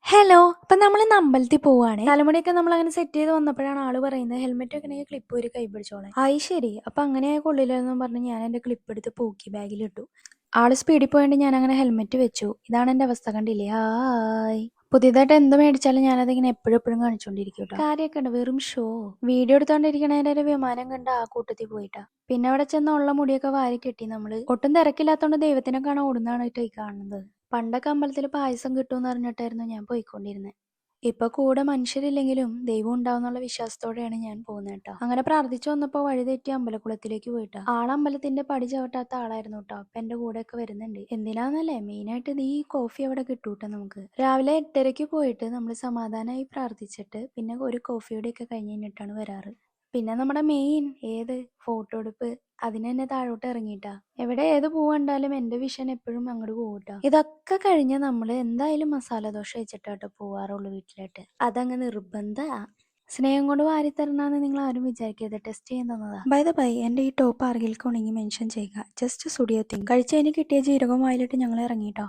Hello. അപ്പം നമ്മളിന്ന് അമ്പലത്തിൽ പോവാണേ. തലമുടിയൊക്കെ നമ്മളങ്ങനെ സെറ്റ് ചെയ്ത് വന്നപ്പോഴാണ് ആള് പറയുന്നത് ഹെൽമെറ്റ് ഒക്കെ ഉണ്ടെങ്കിൽ ക്ലിപ്പ് ഒരു കൈ പിടിച്ചോളാം. ആയി ശരി. അപ്പം അങ്ങനെ കൊള്ളില്ലെന്നും പറഞ്ഞ് ഞാൻ എൻ്റെ ക്ലിപ്പ് എടുത്ത് പൂക്കി ബാഗിലിട്ടു. ആള് സ്പീഡിൽ പോയതുകൊണ്ട് ഞാൻ അങ്ങനെ ഹെൽമെറ്റ് വെച്ചു. ഇതാണ് എൻ്റെ അവസ്ഥ, കണ്ടില്ലേ? ഹായ്. പുതിയതായിട്ട് എന്ത് മേടിച്ചാലും ഞാനതിങ്ങനെ എപ്പോഴും കാണിച്ചുകൊണ്ടിരിക്കും കേട്ടോ. കാര്യമൊക്കെ ഉണ്ട്, വെറും ഷോ. വീഡിയോ എടുത്തോണ്ടിരിക്കണേൻ്റെ ഒരു വിമാനം കണ്ട് ആ കൂട്ടത്തിൽ പോയിട്ടാ. പിന്നെ അവിടെ ചെന്ന് ഉള്ള മുടിയൊക്കെ വാരി കെട്ടി നമ്മള്. ഒട്ടും തിരക്കില്ലാത്തോണ്ട് ദൈവത്തിനെ കാണാൻ ഓടുന്നതാണ് കേട്ടോ ഈ കാണുന്നത്. പണ്ടൊക്കെ അമ്പലത്തിൽ പായസം കിട്ടുമെന്ന് അറിഞ്ഞിട്ടായിരുന്നു ഞാൻ പോയിക്കൊണ്ടിരുന്നത്. ഇപ്പൊ കൂടെ മനുഷ്യരില്ലെങ്കിലും ദൈവം ഉണ്ടാവുന്നുള്ള വിശ്വാസത്തോടെയാണ് ഞാൻ പോകുന്നത് കേട്ടോ. അങ്ങനെ പ്രാർത്ഥിച്ചു വന്നപ്പോൾ വഴി തെറ്റി അമ്പലക്കുളത്തിലേക്ക് പോയിട്ടാ. ആളമ്പലത്തിന്റെ പടി ചവിട്ടാത്ത ആളായിരുന്നു കേട്ടോ. അപ്പൊ എന്റെ കൂടെ ഒക്കെ വരുന്നുണ്ട്. എന്തിനാന്നല്ലേ, മെയിനായിട്ട് ഈ കോഫി അവിടെ കിട്ടൂട്ടെ നമുക്ക്. രാവിലെ 8:30 പോയിട്ട് നമ്മൾ സമാധാനമായി പ്രാർത്ഥിച്ചിട്ട് പിന്നെ ഒരു കോഫിയുടെ ഒക്കെ കഴിഞ്ഞ് കഴിഞ്ഞിട്ടാണ് വരാറ്. പിന്നെ നമ്മുടെ മെയിൻ ഫോട്ടോ എടുപ്പ്, അതിന് തന്നെ താഴോട്ട് ഇറങ്ങിയിട്ടാ. എവിടെ ഏത് പൂ കണ്ടാലും എന്റെ വിഷൻ എപ്പോഴും അങ്ങോട്ട് പോകട്ടാ. ഇതൊക്കെ കഴിഞ്ഞ് നമ്മൾ എന്തായാലും മസാല ദോശ വെച്ചിട്ടാട്ടോ പോവാറുള്ളൂ വീട്ടിലോട്ട്. അതങ്ങ് നിർബന്ധ. സ്നേഹം കൊണ്ട് വാരിത്തരണന്ന് നിങ്ങൾ ആരും വിചാരിക്കരുത്, ടെസ്റ്റ് ചെയ്യാൻ തന്നതാ. ബൈ ദ ബൈ, എന്റെ ഈ ടോപ്പ് ആർക്കെങ്കിലും ഉണ്ടെങ്കിൽ മെൻഷൻ ചെയ്യുക. Just studio thing. കഴിച്ചതിന് കിട്ടിയ ജീരകം വായിലിട്ട് ഞങ്ങൾ ഇറങ്ങിയിട്ടോ.